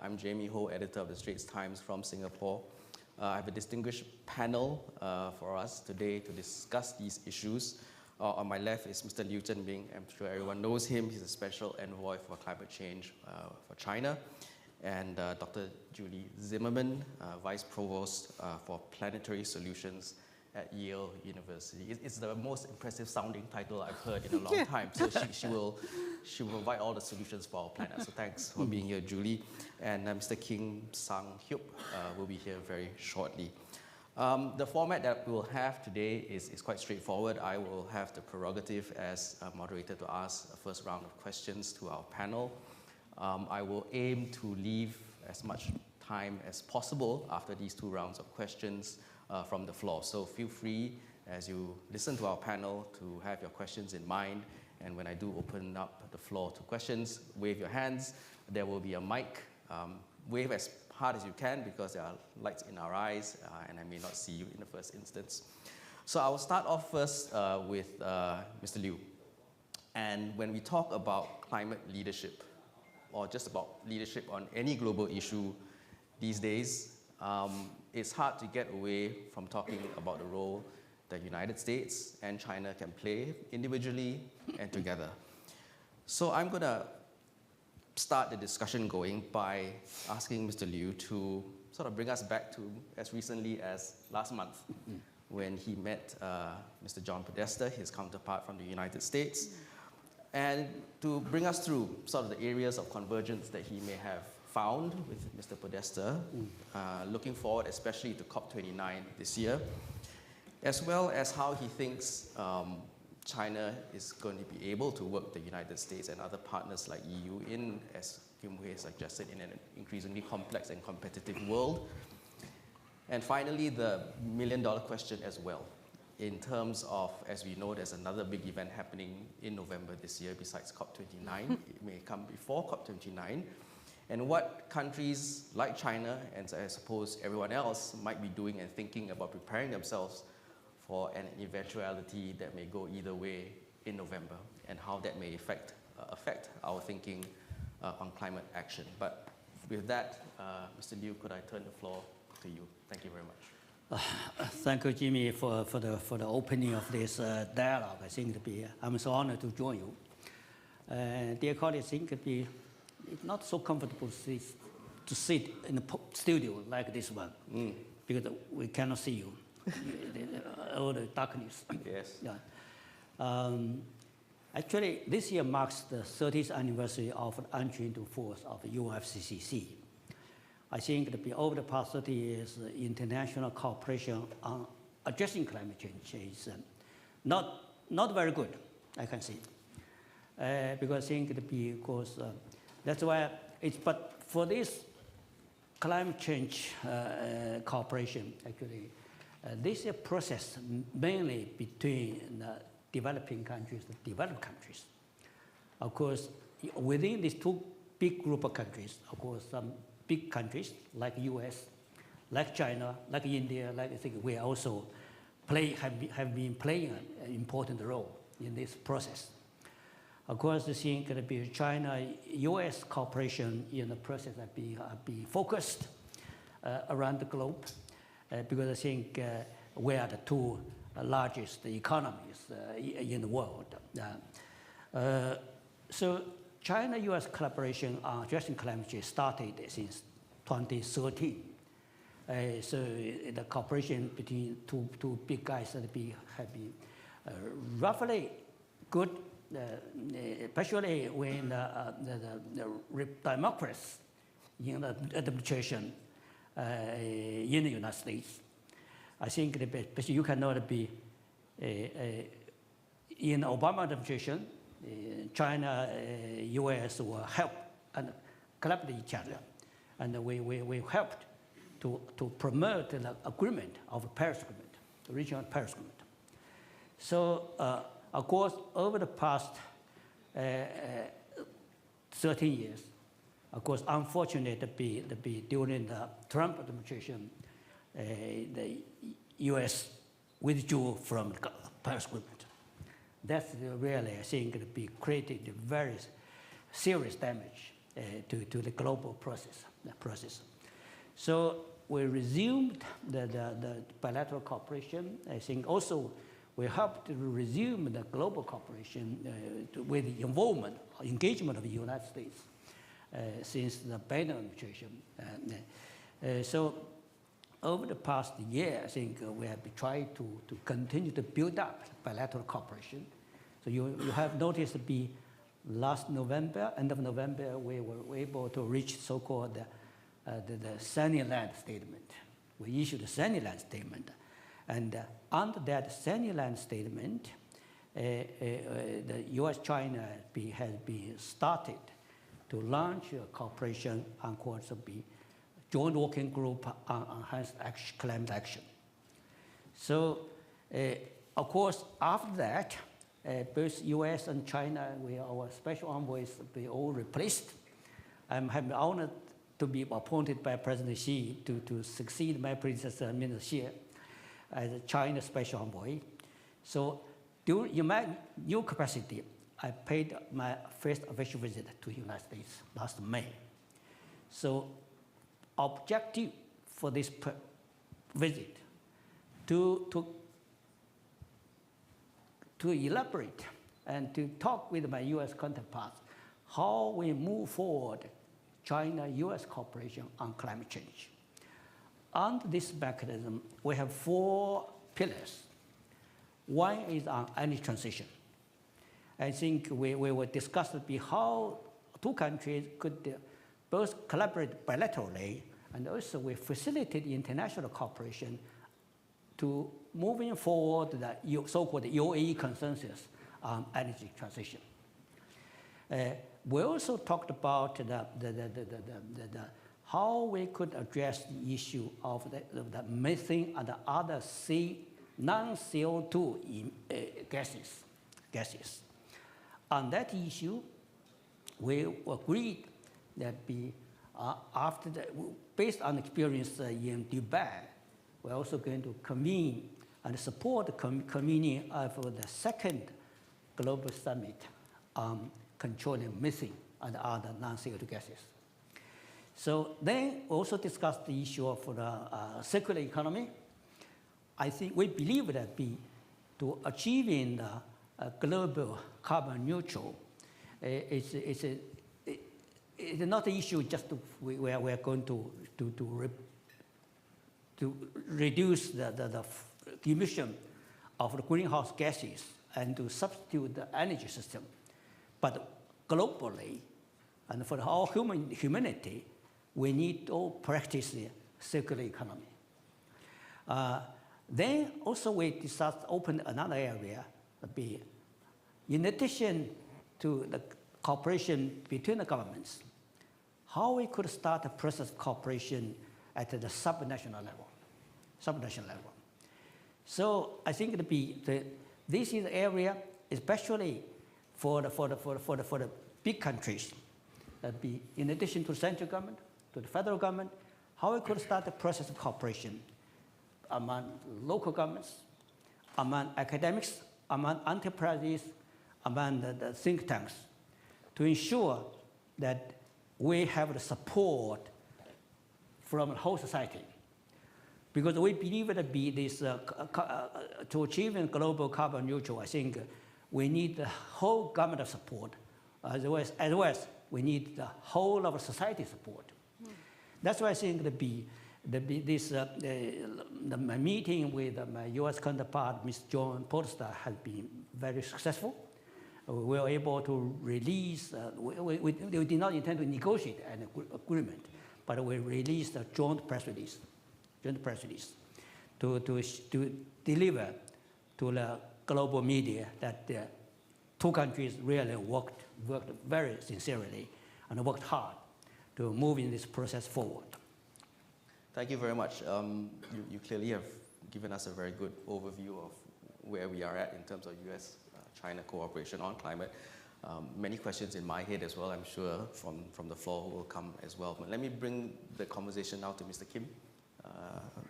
I'm Jaime Ho, editor of the Straits Times from Singapore. I have a distinguished panel for us today to discuss these issues. On my left is Mr. Liu Zhenmin. I'm sure everyone knows him. He's a special envoy for climate change for China. And Dr. Julie Zimmerman, Vice-Provost for Planetary Solutions at Yale University. It's the most impressive sounding title I've heard in a long time. So she will provide all the solutions for our planet. So thanks for being here, Julie. And Mr. Sang-Hyup will be here very shortly. The format that we'll have today is quite straightforward. I will have the prerogative as a moderator to ask a first round of questions to our panel. I will aim to leave as much time as possible after these two rounds of questions from the floor. So feel free, as you listen to our panel, to have your questions in mind. And when I do open up the floor to questions, wave your hands. There will be a mic. Wave as hard as you can because there are lights in our eyes and I may not see you in the first instance. So I will start off first with Mr. Liu. And when we talk about climate leadership, or just about leadership on any global issue these days, it's hard to get away from talking about the role that the United States and China can play individually and together. So I'm going to start the discussion going by asking Mr. Liu to sort of bring us back to as recently as last month when he met Mr. John Podesta, his counterpart from the United States, and to bring us through sort of the areas of convergence that he may have found with Mr. Podesta, looking forward especially to COP29 this year, as well as how he thinks China is going to be able to work with the United States and other partners like EU in, as Kim Hui suggested, in an increasingly complex and competitive world. And finally, the million-dollar question as well, in terms of, as we know, there's another big event happening in November this year besides COP29. It may come before COP29. And what countries like China, and I suppose everyone else, might be doing and thinking about preparing themselves for an eventuality that may go either way in November, and how that may affect our thinking on climate action. But with that, Mr. Liu, could I turn the floor to you? Thank you very much. Thank you, Jimmy, for the opening of this dialogue. I think I'm so honored to join you. Dear colleagues, I think it's not so comfortable to sit in a studio like this one, because we cannot see you. All the darkness. Yes. Yeah. Actually, this year marks the 30th anniversary of the entry into force of the UNFCCC. I think that over the past 30 years, international cooperation on addressing climate change is not very good, I can say. Because I think that that's why but for this climate change cooperation, actually, this is a process mainly between developing countries and developed countries. Of course, within these two big group of countries, of course, some big countries like US, like China, like India, like I think we also have been playing an important role in this process. Of course, I think that China-US cooperation in the process have been focused around the globe. Because I think we are the two largest economies in the world. So China-US collaboration on addressing climate change started since 2013. So the cooperation between two big guys have been roughly good, especially when the Democrats in the administration in the United States. I think that you cannot be in Obama administration, China, US will help and collaborate each other. And we helped to promote the agreement of the Paris Agreement, the regional Paris Agreement. So, of course, over the past 13 years, of course, unfortunate to be during the Trump administration, the U.S. withdrew from the Paris Agreement. That's really, I think, created very serious damage to the global process. process. So we resumed the bilateral cooperation. I think also we helped to resume the global cooperation with the engagement of the United States since the Biden administration. So over the past year, I think we have tried to continue to build up bilateral cooperation. So you have noticed last November, end of November, we were able to reach so-called the Sunnyland Statement. We issued a Sunnyland Statement. And under that Sunnyland Statement, the U.S.-China has been started to launch a cooperation on course of the Joint Working Group on Enhanced Climate Action. So, of course, after that, both U.S. and China, our special envoys, be all replaced. I'm the honor to be appointed by President Xi to succeed my predecessor, Minister Xi, as a China special envoy. So, in my new capacity, I paid my first official visit to the United States last May. So, objective for this visit to elaborate and to talk with my U.S. counterparts how we move forward China-U.S. cooperation on climate change. Under this mechanism, we have 4 pillars. One is on energy transition. I think we will discuss how 2 countries could both collaborate bilaterally, and also we facilitate international cooperation to moving forward the so-called UAE consensus on energy transition. We also talked about how we could address the issue of the methane and the other non-CO2 gases. On that issue, we agreed that based on experience in Dubai, we're also going to convene and support the convening of the 2nd Global Summit on controlling methane and other non-CO2 gases. So then we also discussed the issue of the circular economy. I think we believe that to achieving the global carbon neutral, it's not an issue just where we're going to reduce the emission of the greenhouse gases and to substitute the energy system. But globally, and for all humanity, we need to practice the circular economy. Then also we discussed, open another area, in addition to the cooperation between the governments, how we could start a process of cooperation at the subnational level. So I think this is the area, especially for the big countries, in addition to the central government, to the federal government, how we could start the process of cooperation among local governments, among academics, among enterprises, among the think tanks, to ensure that we have the support from the whole society. Because we believe that to achieving global carbon neutral, I think we need the whole government support, as well as we need the whole of society support. That's why I think my meeting with my U.S. counterpart, Ms. John Podesta, has been very successful. We were able to release, we did not intend to negotiate an agreement, but we released a joint press release to deliver to the global media that the 2 countries really worked very sincerely and worked hard to move in this process forward. Thank you very much. You clearly have given us a very good overview of where we are at in terms of U.S.-China cooperation on climate. Many questions in my head as well, I'm sure, from the floor will come as well. But let me bring the conversation now to Mr. Kim.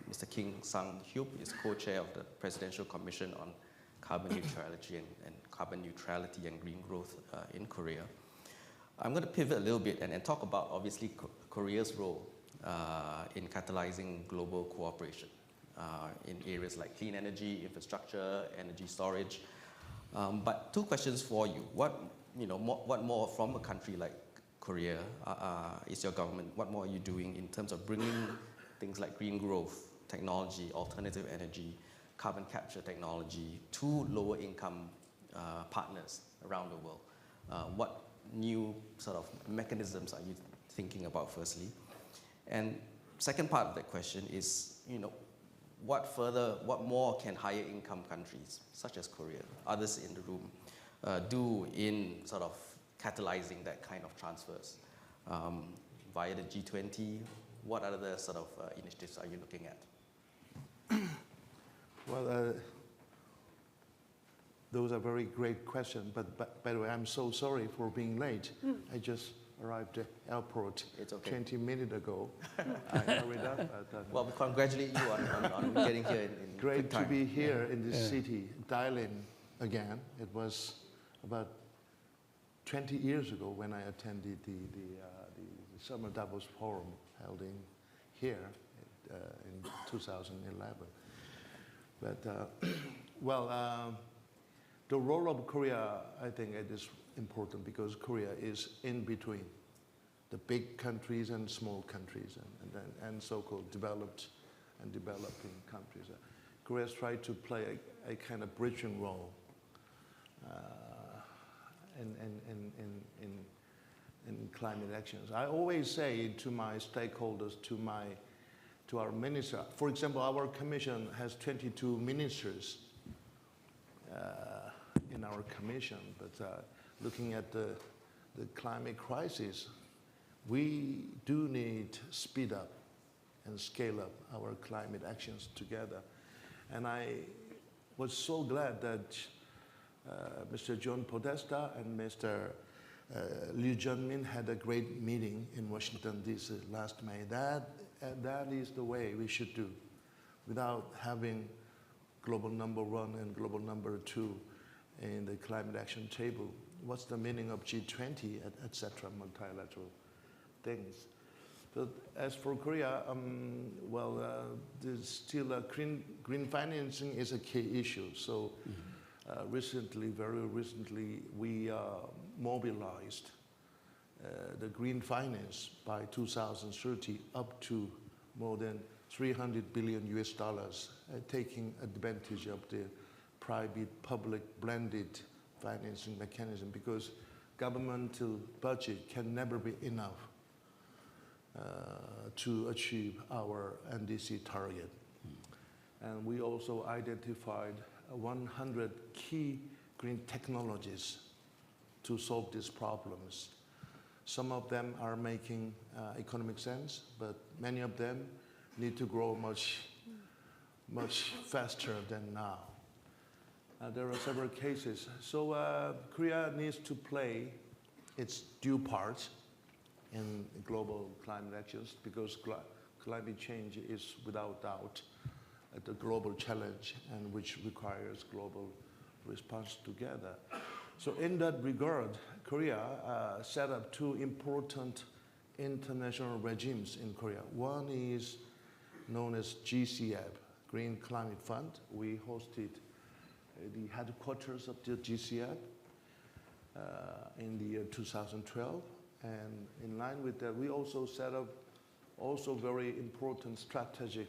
Mr. Kim Sang-Hyup is co-chair of the Presidential Commission on Carbon Neutrality and Green Growth in Korea. I'm going to pivot a little bit and talk about, obviously, Korea's role in catalyzing global cooperation in areas like clean energy, infrastructure, energy storage. But two questions for you. What more from a country like Korea is your government? What more are you doing in terms of bringing things like green growth, technology, alternative energy, carbon capture technology to lower income partners around the world? What new sort of mechanisms are you thinking about, firstly? And second part of that question is, what more can higher income countries, such as Korea, others in the room, do in sort of catalyzing that kind of transfers via the G20? What other sort of initiatives are you looking at? Well, those are very great questions, but by the way, I'm so sorry for being late. I just arrived at the airport 20 minutes ago. I hurried up. Well, we congratulate you on getting here in great quick time. To be here in this city, dialing again. It was about 20 years ago when I attended the Summer Davos Forum held in here in 2011. But, the role of Korea, I think it is important because Korea is in between the big countries and small countries and so-called developed and developing countries. Korea has tried to play a kind of bridging role in climate actions. I always say to my stakeholders, to our minister, for example, our commission has 22 ministers in our commission, but looking at the climate crisis, we do need to speed up and scale up our climate actions together. And I was so glad that Mr. John Podesta and Mr. Liu Zhenmin had a great meeting in Washington, D.C. last May. That is the way we should do, without having global number one and global number two in the climate action table. What's the meaning of G20, etc., multilateral things? But as for Korea, there's still green financing is a key issue. So very recently, we mobilized the green finance by 2030 up to more than $300 billion US, taking advantage of the private-public blended financing mechanism, because governmental budget can never be enough to achieve our NDC target. And we also identified 100 key green technologies to solve these problems. Some of them are making economic sense, but many of them need to grow much faster than now. There are several cases. So Korea needs to play its due part in global climate actions, because climate change is without doubt the global challenge, and which requires global response together. So in that regard, Korea set up two important international regimes in Korea. One is known as GCF, Green Climate Fund. We hosted the headquarters of the GCF in the year 2012. And in line with that, we also set up also very important strategic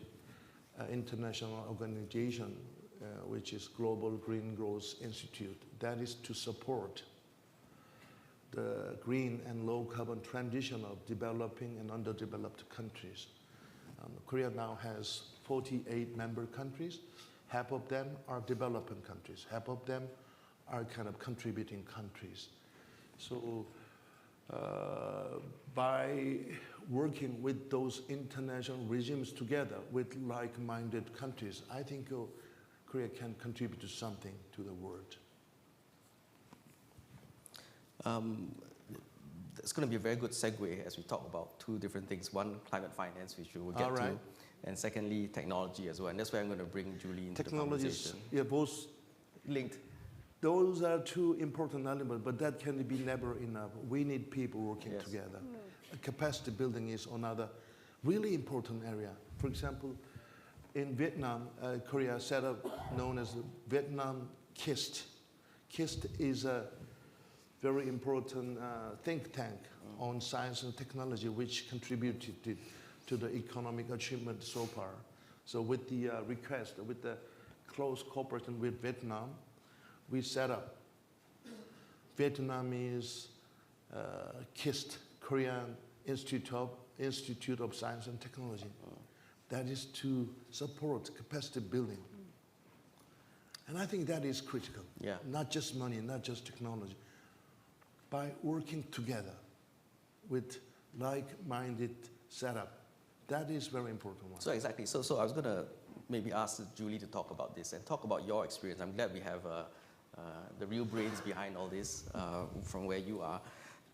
international organization, which is Global Green Growth Institute. That is to support the green and low carbon transition of developing and underdeveloped countries. Korea now has 48 member countries. Half of them are developing countries. Half of them are kind of contributing countries. So by working with those international regimes together with like-minded countries, I think Korea can contribute to something to the world. It's going to be a very good segue as we talk about two different things. One, climate finance, which we will get to. And secondly, technology as well. And that's where I'm going to bring Julie into the conversation. Yeah, both linked. Those are two important elements, but that can be never enough. We need people working together. capacity building is another really important area. For example, in Vietnam, Korea set up known as the Vietnam KIST. KIST is a very important think tank on science and technology, which contributed to the economic achievement so far. So with the request, with the close cooperation with Vietnam, we set up Vietnamese KIST, Korean Institute of Science and Technology. That is to support capacity building. And I think that is critical. Yeah. Not just money, not just technology. By working together with like-minded setup, that is very important one. So exactly. So I was going to maybe ask Julie to talk about this and talk about your experience. I'm glad we have the real brains behind all this from where you are.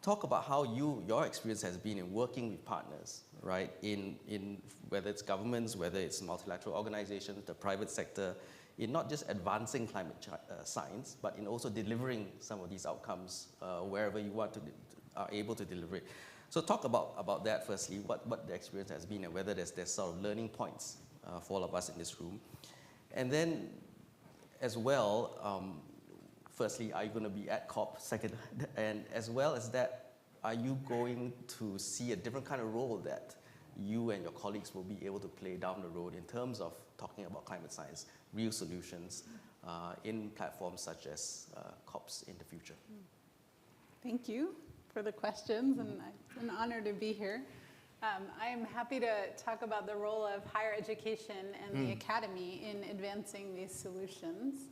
Talk about how your experience has been in working with partners, right? In whether it's governments, whether it's multilateral organizations, the private sector, in not just advancing climate science, but in also delivering some of these outcomes wherever you are able to deliver it. So talk about that firstly, what the experience has been and whether there's sort of learning points for all of us in this room. And then as well, firstly, are you going to be at COP? Second, and as well as that, are you going to see a different kind of role that you and your colleagues will be able to play down the road in terms of talking about climate science, real solutions in platforms such as COPs in the future? Thank you for the questions, and it's an honor to be here. I am happy to talk about the role of higher education and the academy in advancing these solutions.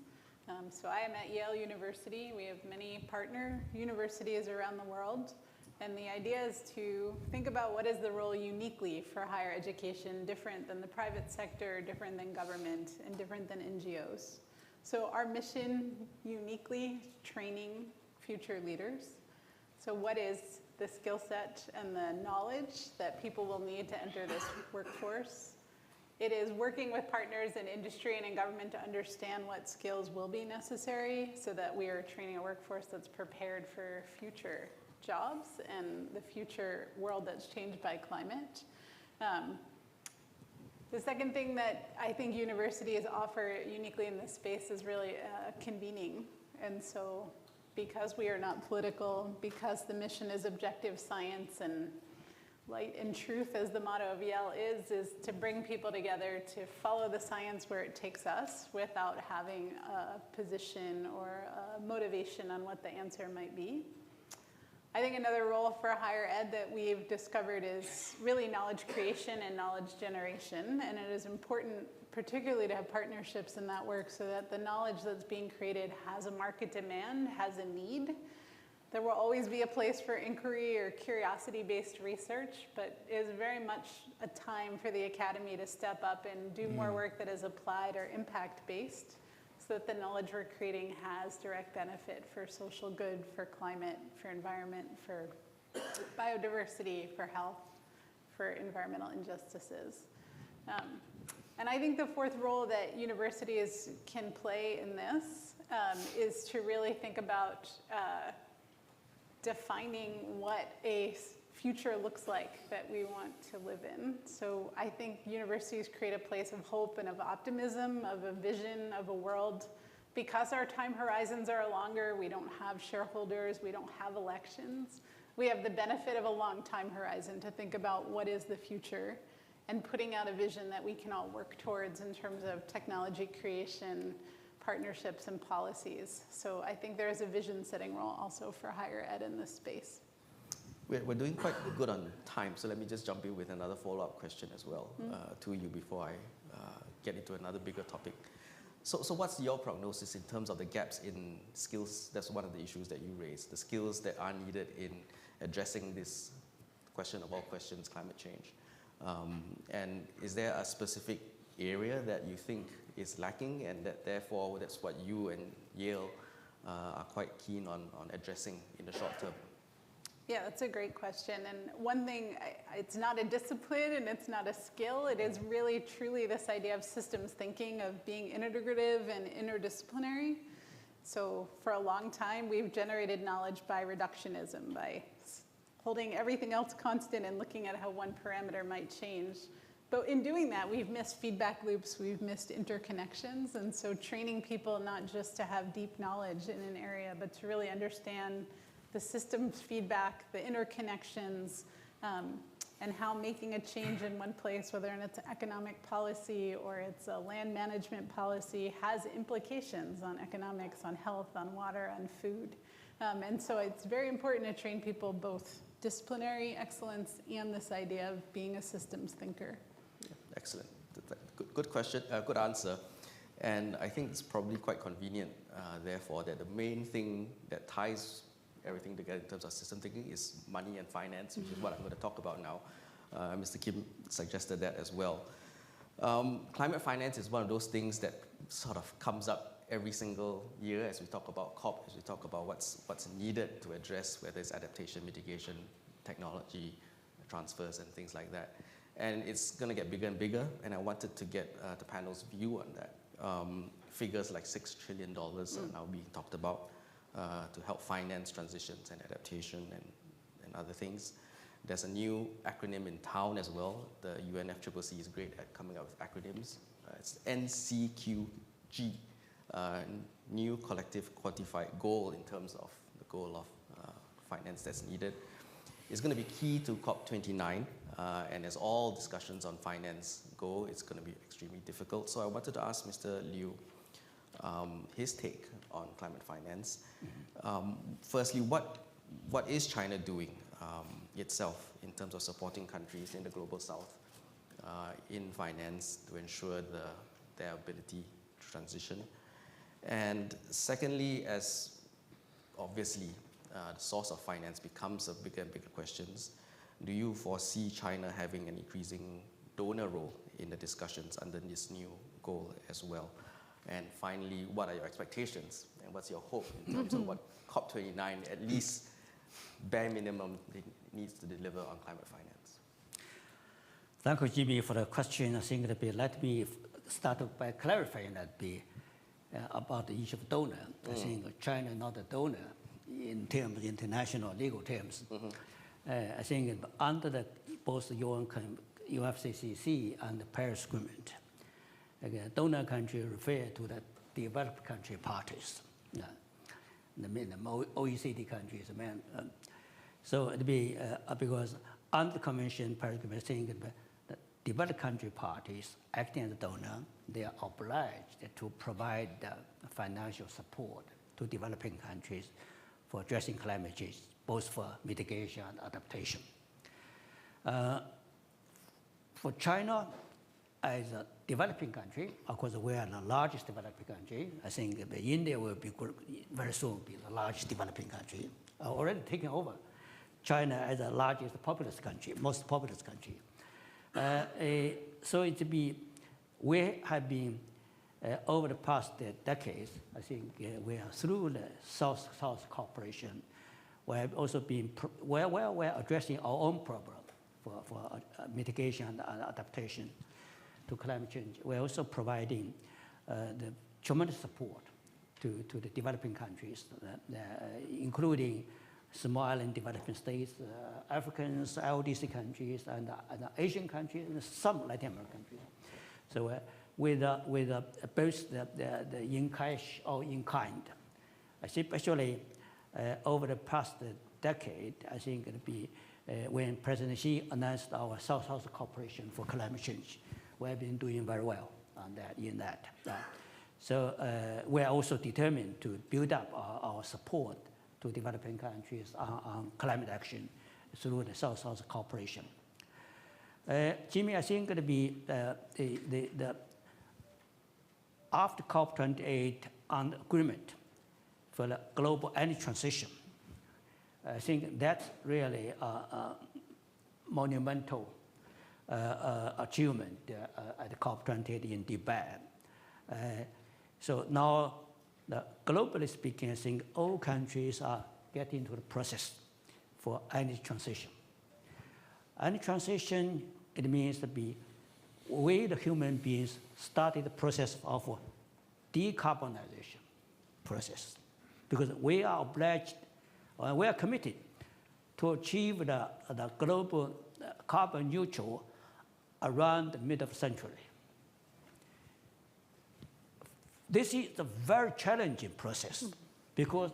So I am at Yale University. We have many partner universities around the world. And the idea is to think about what is the role uniquely for higher education, different than the private sector, different than government, and different than NGOs. So our mission, uniquely, training future leaders. So what is the skill set and the knowledge that people will need to enter this workforce? It is working with partners in industry and in government to understand what skills will be necessary so that we are training a workforce that's prepared for future jobs and the future world that's changed by climate. The second thing that I think universities offer uniquely in this space is really convening. And so because we are not political, because the mission is objective science and light and truth, as the motto of Yale is to bring people together to follow the science where it takes us without having a position or a motivation on what the answer might be. I think another role for higher ed that we've discovered is really knowledge creation and knowledge generation. And it is important, particularly to have partnerships in that work so that the knowledge that's being created has a market demand, has a need. There will always be a place for inquiry or curiosity-based research, but it is very much a time for the academy to step up and do more work that is applied or impact-based so that the knowledge we're creating has direct benefit for social good, for climate, for environment, for biodiversity, for health, for environmental injustices. And I think the fourth role that universities can play in this is to really think about defining what a future looks like that we want to live in. So I think universities create a place of hope and of optimism, of a vision of a world. Because our time horizons are longer, we don't have shareholders, we don't have elections. We have the benefit of a long time horizon to think about what is the future and putting out a vision that we can all work towards in terms of technology creation, partnerships, and policies. So I think there is a vision setting role also for higher ed in this space. We're doing quite good on time, so let me just jump in with another follow-up question as well to you before I get into another bigger topic. So what's your prognosis in terms of the gaps in skills? That's one of the issues that you raised, the skills that are needed in addressing this question of all questions, climate change. And is there a specific area that you think is lacking and that therefore that's what you and Yale are quite keen on addressing in the short term? Yeah, that's a great question. And one thing, it's not a discipline and it's not a skill. It is really, truly this idea of systems thinking, of being integrative and interdisciplinary. So for a long time, we've generated knowledge by reductionism, by holding everything else constant and looking at how one parameter might change. But in doing that, we've missed feedback loops, we've missed interconnections, and so training people not just to have deep knowledge in an area, but to really understand the systems feedback, the interconnections, and how making a change in one place, whether it's an economic policy or it's a land management policy, has implications on economics, on health, on water, on food. And so it's very important to train people both disciplinary excellence and this idea of being a systems thinker. Excellent. Good question, good answer. And I think it's probably quite convenient, therefore, that the main thing that ties everything together in terms of system thinking is money and finance, which is what I'm going to talk about now. Mr. Kim suggested that as well. Climate finance is one of those things that sort of comes up every single year as we talk about COP, as we talk about what's needed to address whether it's adaptation, mitigation, technology, transfers, and things like that. And it's going to get bigger and bigger, and I wanted to get the panel's view on that. Figures like $6 trillion are now being talked about to help finance transitions and adaptation and other things. There's a new acronym in town as well. The UNFCCC is great at coming up with acronyms. It's NCQG, New Collective Quantified Goal in terms of the goal of finance that's needed. It's going to be key to COP29, and as all discussions on finance go, it's going to be extremely difficult. So I wanted to ask Mr. Liu his take on climate finance. Firstly, what is China doing itself in terms of supporting countries in the global south in finance to ensure their ability to transition? And secondly, as obviously the source of finance becomes a bigger and bigger question, do you foresee China having an increasing donor role in the discussions under this new goal as well? And finally, what are your expectations and what's your hope in terms of what COP29 at least bare minimum needs to deliver on climate finance? Thank you, Jimmy, for the question. I think let me start by clarifying that about the issue of donor. I think China is not a donor in terms of international legal terms. I think under both the UNFCCC and the Paris Agreement, again, donor country refer to the developed country parties. The OECD countries, so it'd be because under the convention, Paris Agreement, saying that the developed country parties acting as a donor, they are obliged to provide financial support to developing countries for addressing climate change, both for mitigation and adaptation. For China, as a developing country, of course, we are the largest developing country. I think India will be very soon be the largest developing country, already taking over China as the largest populous country, most populous country. So we have been over the past decades. I think we are through the South cooperation. We have also been we're addressing our own problem for mitigation and adaptation to climate change. We're also providing the tremendous support to the developing countries, including small island developing states, Africans, LDC countries, and Asian countries, and some Latin American countries. So with both the in cash or in kind, especially over the past decade, I think it'll be when President Xi announced our South-South cooperation for climate change, we have been doing very well on that. So we are also determined to build up our support to developing countries on climate action through the South-South cooperation. Jimmy, I think it'll be after COP28 on agreement for the global energy transition, I think that's really a monumental achievement at the COP28 in Dubai. So now, globally speaking, I think all countries are getting into the process for energy transition. Energy transition, it means that we, the human beings, started the process of decarbonization process, because we are obliged, we are committed to achieve the global carbon neutral around the middle of the century. This is a very challenging process because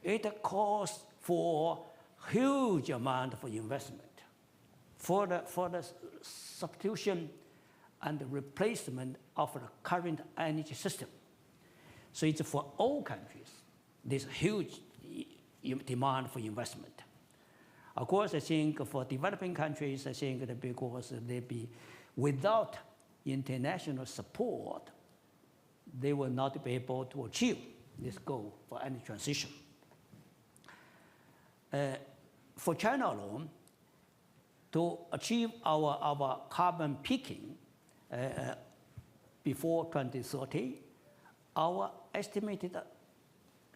it calls for huge amount of investment for the substitution and the replacement of the current energy system. So it's for all countries, this huge demand for investment. Of course, I think for developing countries, I think that because they be without international support, they will not be able to achieve this goal for energy transition. For China alone, to achieve our carbon peaking before 2030, our estimated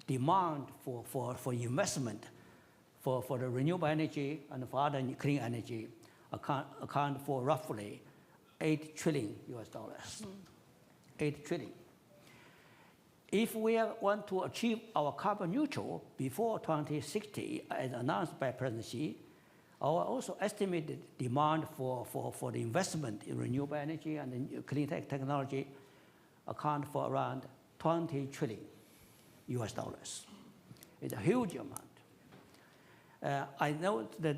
demand for investment for the renewable energy and for other clean energy account for roughly $8 trillion. 8 trillion. If we want to achieve our carbon neutral before 2060, as announced by President Xi, our also estimated demand for the investment in renewable energy and clean technology account for around $20 trillion. It's a huge amount. I know that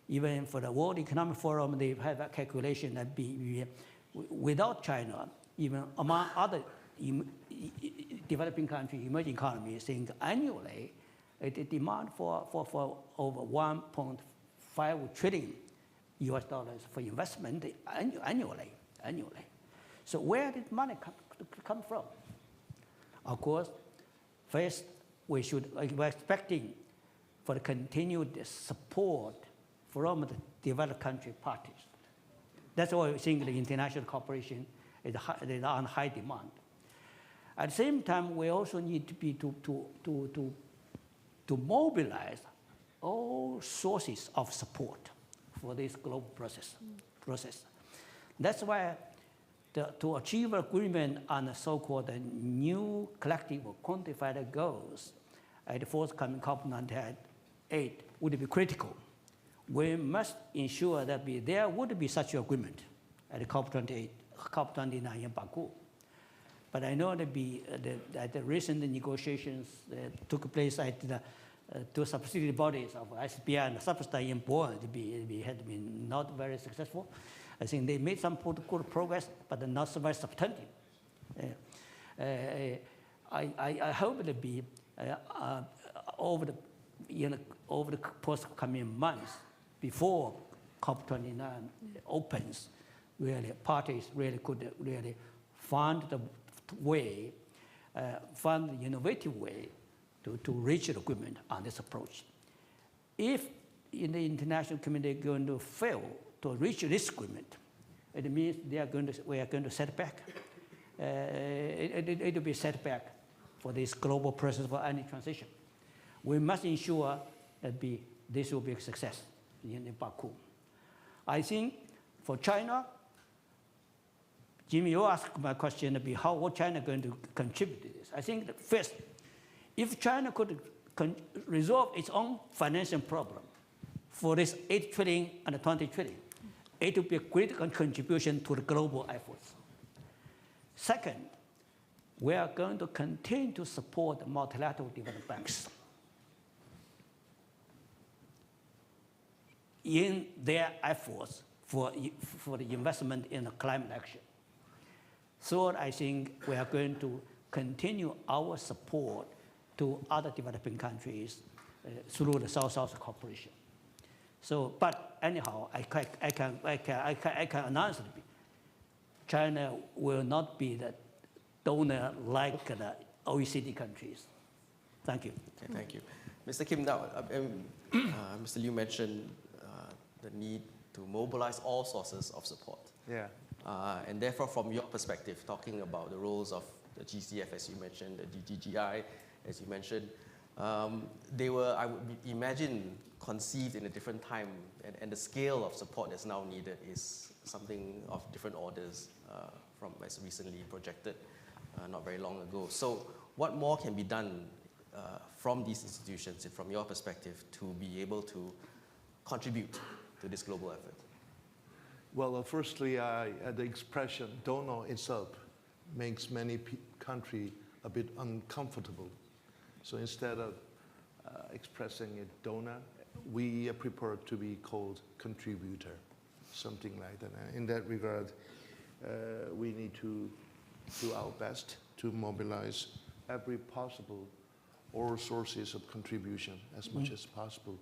even for the World Economic Forum, they have a calculation that without China, even among other developing countries, emerging economies, think annually, the demand for over $1.5 trillion for investment annually. So where did money come from? Of course, first, we're expecting for the continued support from the developed country parties. That's why we think the international cooperation is on high demand. At the same time, we also need to mobilize all sources of support for this global process. That's why to achieve agreement on the so-called new collective quantified goals at the forthcoming COP28 would be critical. We must ensure that there would be such agreement at the COP29 in Baku. But I know that the recent negotiations took place at the two subsidiary bodies of SBI and Substar in Bonn had been not very successful. I think they made some good progress, but not so very substantive. I hope it be over the forthcoming months before COP29 opens, really parties really could really find the way, find the innovative way to reach an agreement on this approach. If in the international community going to fail to reach this agreement, it means we are going to set back. It will be set back for this global process for energy transition. We must ensure that this will be a success in Baku. I think for China, Jimmy, you asked my question what China going to contribute to this. I think that first, if China could resolve its own financial problem for this 8 trillion and 20 trillion, it would be a great contribution to the global efforts. Second, we are going to continue to support the multilateral development banks in their efforts for the investment in the climate action. So I think we are going to continue our support to other developing countries through the South-South cooperation. So, but anyhow, I can announce it. China will not be the donor like the OECD countries. Thank you. Okay, thank you. Mr. Kim, now, Mr. Liu mentioned the need to mobilize all sources of support. Yeah. And therefore, from your perspective, talking about the roles of the GCF, as you mentioned, the DGGI, as you mentioned, they were, I would imagine, conceived in a different time, and the scale of support that's now needed is something of different orders from as recently projected not very long ago. So what more can be done from these institutions, from your perspective, to be able to contribute to this global effort? Well, firstly, the expression donor itself makes many countries a bit uncomfortable. So instead of expressing a donor, we prefer to be called contributor, something like that. In that regard, we need to do our best to mobilize every possible all sources of contribution as much as possible.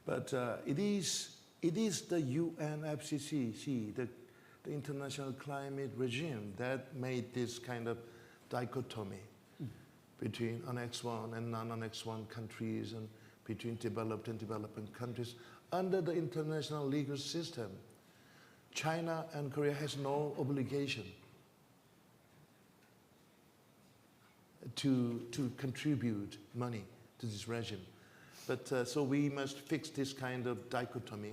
But it is the UNFCCC, the international climate regime, that made this kind of dichotomy between Annex 1 and non-Annex 1 countries, and between developed and developing countries. Under the international legal system, China and Korea has no obligation to contribute money to this regime. But so we must fix this kind of dichotomy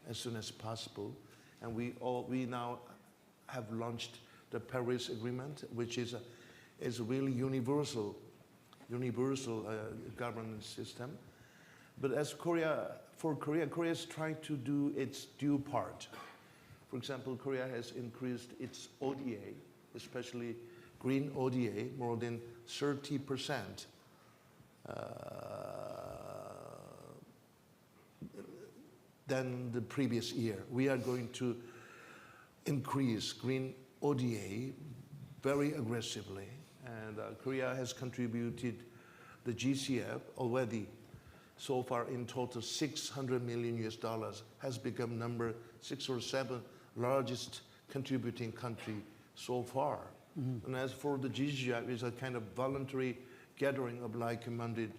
as soon as possible. And we now have launched the Paris Agreement, which is a really universal governance system. But as Korea is trying to do its due part. For example, Korea has increased its ODA, especially green ODA, more than 30% than the previous year. We are going to increase green ODA very aggressively. And Korea has contributed the GCF already. So far, in total, $600 million has become number 6 or 7 largest contributing country so far. And as for the GCF, it's a kind of voluntary gathering of like-minded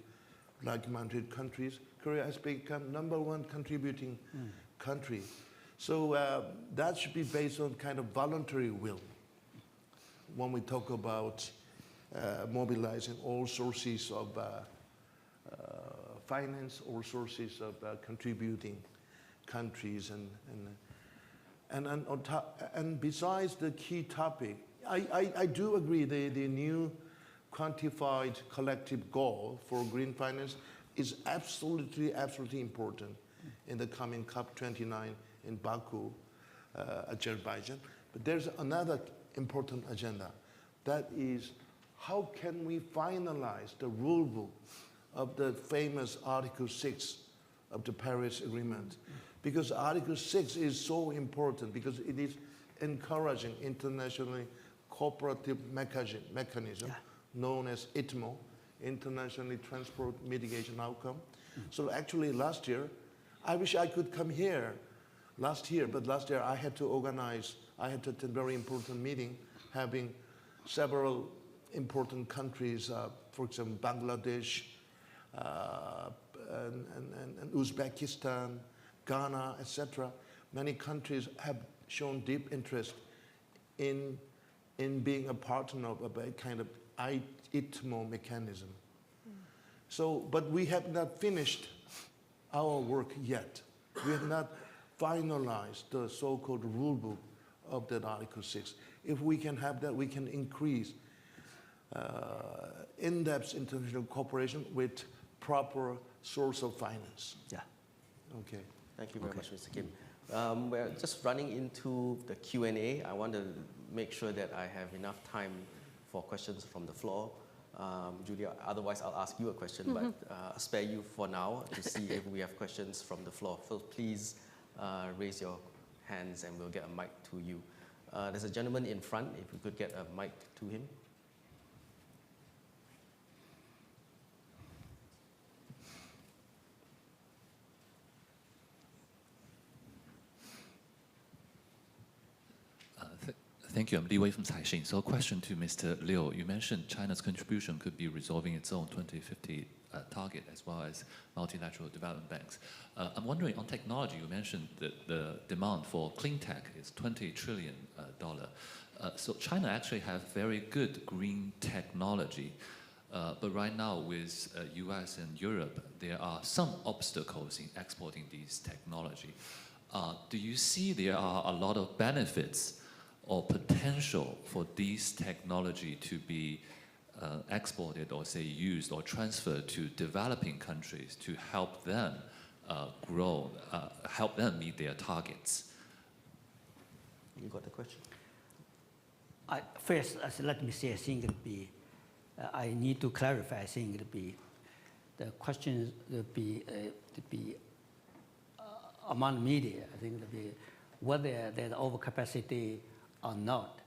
countries. Korea has become #1 contributing country. So that should be based on kind of voluntary will when we talk about mobilizing all sources of finance, all sources of contributing countries, and besides the key topic, I do agree the new quantified collective goal for green finance is absolutely important in the coming COP29 in Baku, Azerbaijan. But there's another important agenda. That is, how can we finalize the rule book of the famous Article 6 of the Paris Agreement? Because Article 6 is so important because it is encouraging internationally cooperative mechanism known as ITMO, Internationally Transport Mitigation Outcome. So actually last year, I wish I could come here last year, but last year I had to attend a very important meeting, having several important countries, for example, Bangladesh, and Uzbekistan, Ghana, etc. Many countries have shown deep interest in being a partner of a kind of ITMO mechanism. So, but we have not finished our work yet. We have not finalized the so-called rule book of that Article 6. If we can have that, we can increase in-depth international cooperation with proper source of finance. Yeah. Okay. Thank you very much, Mr. Kim. We're just running into the Q&A. I want to make sure that I have enough time for questions from the floor. Julia, otherwise I'll ask you a question, but I'll spare you for now to see if we have questions from the floor. So please raise your hands and we'll get a mic to you. There's a gentleman in front, if we could get a mic to him. Thank you. I'm Li Wei from Caixin. So a question to Mr. Liu. You mentioned China's contribution could be resolving its own 2050 target as well as multilateral development banks. I'm wondering, on technology, you mentioned that the demand for clean tech is $20 trillion. So China actually has very good green technology. But right now with US and Europe, there are some obstacles in exporting these technology. Do you see there are a lot of benefits or potential for these technology to be exported or say used or transferred to developing countries to help them grow, help them meet their targets? You got the question? First, let me say, I think it'll be, I need to clarify, I think it'll be, the question will be among media, I think it'll be whether there's overcapacity or not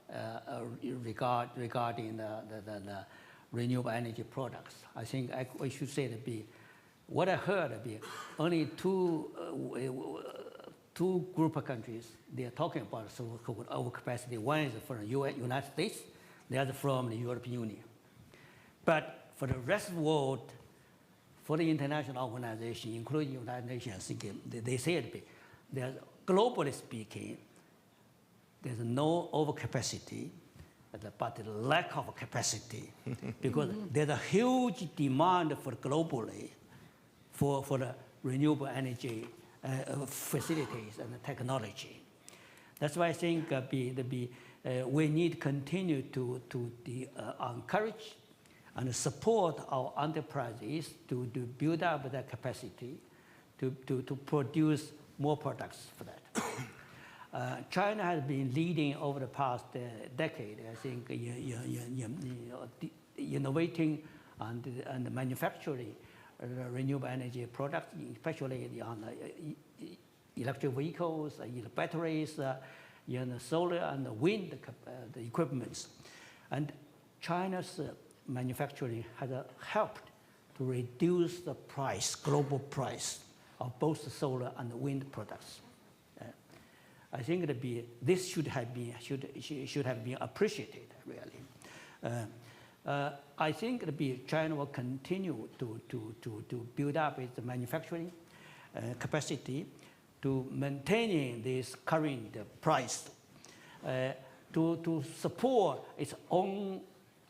regarding the renewable energy products. I think we should say that what I heard be only two group of countries they are talking about so-called overcapacity. One is from the United States, the other from the European Union. But for the rest of the world, for the international organization, including the United Nations, I think they say it there's, globally speaking, there's no overcapacity, but the lack of capacity, because there's a huge demand for globally for the renewable energy facilities and technology. That's why I think we need to continue to encourage and support our enterprises to build up their capacity to produce more products for that. China has been leading over the past decade, I think, innovating and manufacturing renewable energy products, especially on electric vehicles, batteries, solar and wind the equipments. And China's manufacturing has helped to reduce the price, global price, of both the solar and the wind products. I think this should have been appreciated, really. I think China will continue to build up its manufacturing capacity to maintaining this current price, to support its own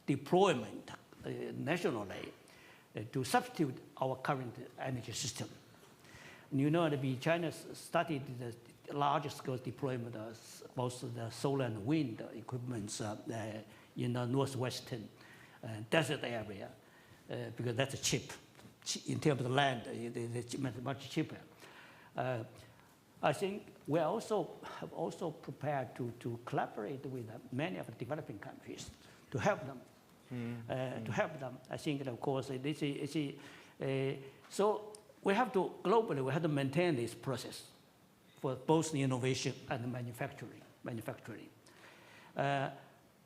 deployment nationally, to substitute our current energy system. You know that China started the large-scale deployment of both the solar and wind equipments in the northwestern desert area, because that's cheap. In terms of the land, it's much cheaper. I think we have also prepared to collaborate with many of the developing countries to help them. I think, of course, so we have to globally we have to maintain this process for both the innovation and the manufacturing.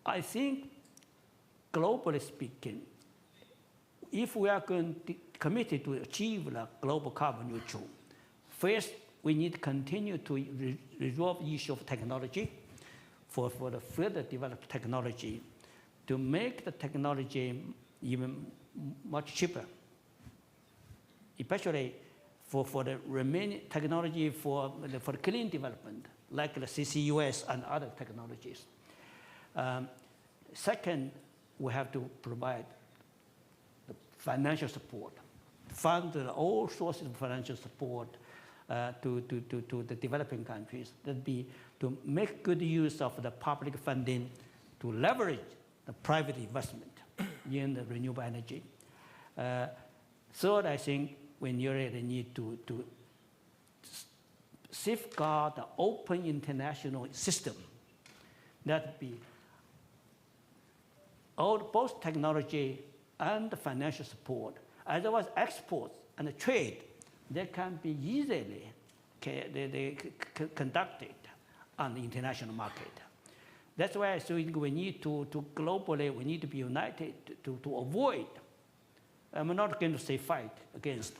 I think, globally speaking, if we are going to committed to achieve the global carbon neutral, first we need to continue to resolve the issue of technology, for the further developed technology, to make the technology even much cheaper, especially for the remaining technology for clean development, like the CCUS and other technologies. Second, we have to provide the financial support, fund all sources of financial support to the developing countries, to make good use of the public funding to leverage the private investment in the renewable energy. Third, I think we really need to safeguard the open international system that both technology and financial support, as well as exports and trade, they can be easily conducted on the international market. That's why I think we need to globally, we need to be united to avoid, I'm not going to say fight against,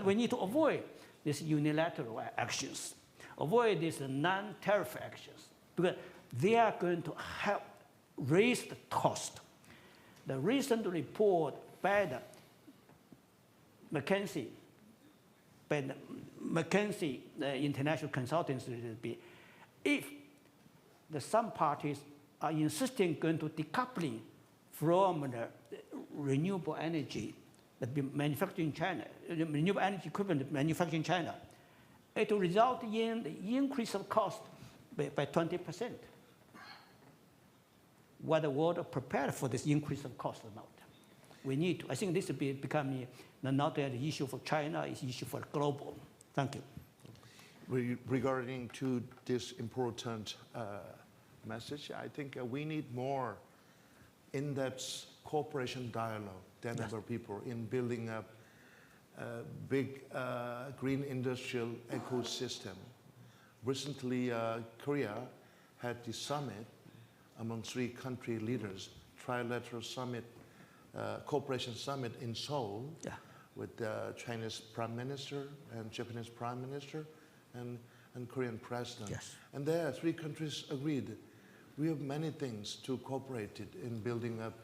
we need to avoid these unilateral actions, avoid these non-tariff actions, because they are going to help raise the cost. The recent report by the McKinsey, the international consultancy, will be if some parties are insisting going to decoupling from the renewable energy that be manufactured in China, renewable energy equipment manufactured in China, it will result in the increase of cost by 20%. Whether the world are prepared for this increase of cost or not. We need to. I think this will be becoming not only an issue for China, it's an issue for global. Thank you. Thank you. Regarding to this important message, I think we need more in-depth cooperation dialogue than ever before in building up a big green industrial ecosystem. Recently, Korea had the summit among 3 country leaders, trilateral summit, cooperation summit in Seoul, with the Chinese Prime Minister and Japanese Prime Minister and Korean President. Yes. And there, 3 countries agreed. We have many things to cooperate in building up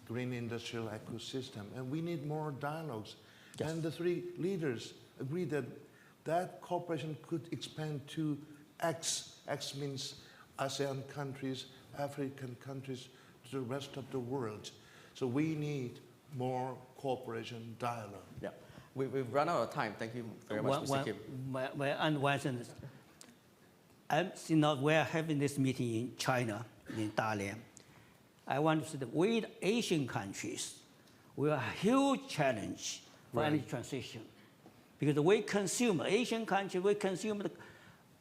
green industrial ecosystem, and we need more dialogues. Yes. And the 3 leaders agreed that that cooperation could expand to X. X means ASEAN countries, African countries, to the rest of the world. So we need more cooperation dialogue. Yeah, we've run out of time. Thank you very much, Mr. Kim. We're having this meeting in China, in Dalian. I want to say that we, the Asian countries, we have a huge challenge for energy transition. Because we consume, Asian countries, we consume over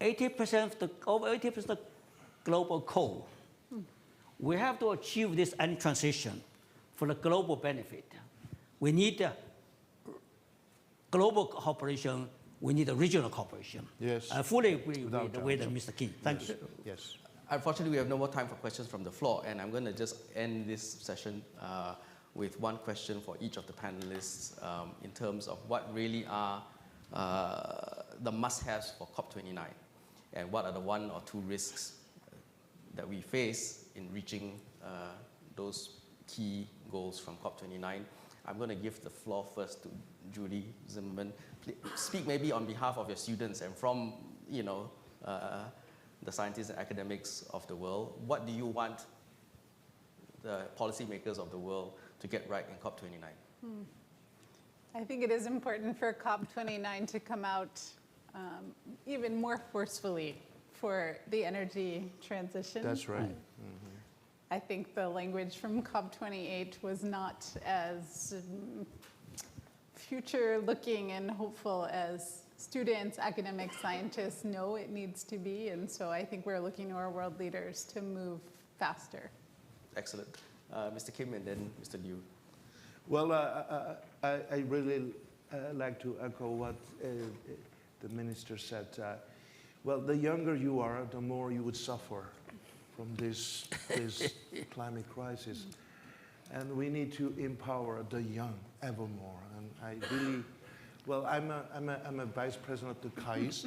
80% of the global coal. We have to achieve this energy transition for the global benefit. We need global cooperation, we need a regional cooperation. Yes. I fully agree Without with doubt. Mr. Kim. Thank you. Yes. Unfortunately, we have no more time for questions from the floor, and I'm going to just end this session with one question for each of the panelists in terms of what really are the must-haves for COP29, and what are the 1 or 2 risks that we face in reaching those key goals from COP29. I'm going to give the floor first to Julie Zimmerman. Please speak maybe on behalf of your students and from, the scientists and academics of the world. What do you want the policymakers of the world to get right in COP29? I think it is important for COP29 to come out even more forcefully for the energy transition. That's right. I think the language from COP28 was not as future-looking and hopeful as students, academics, scientists know it needs to be. And so I think we're looking to our world leaders to move faster. Excellent. Mr. Kim and then Mr. Liu. Well, I really like to echo what the minister said. Well, the younger you are, the more you would suffer from this climate crisis. And we need to empower the young ever more. And I really, well, I'm a vice president of the CAIS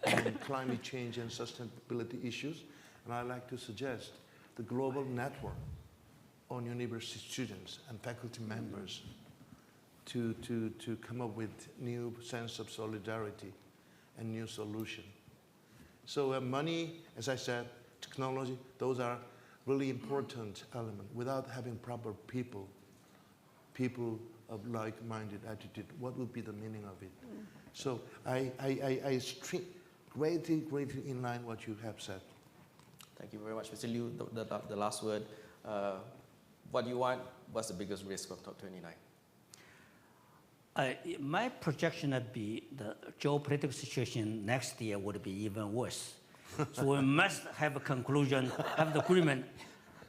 on climate change and sustainability issues. And I like to suggest the global network on university students and faculty members to come up with new sense of solidarity and new solution. So money, as I said, technology, those are really important elements. Without having proper people of like-minded attitude, what would be the meaning of it? So I greatly in line what you have said. Thank you very much. Mr. Liu, the last word. What do you want? What's the biggest risk of COP29? My projection would be the geopolitical situation next year would be even worse. So we must have a conclusion, have the agreement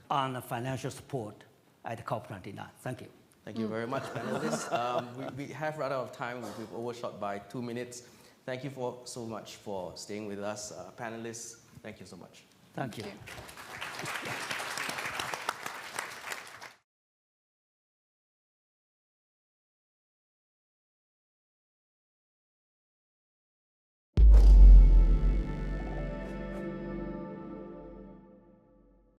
on the financial support at COP29. Thank you. Thank you very much, panelists. We have run out of time. We've overshot by 2 minutes. Thank you so much for staying with us. Panelists, thank you so much. Thank you. Thank you.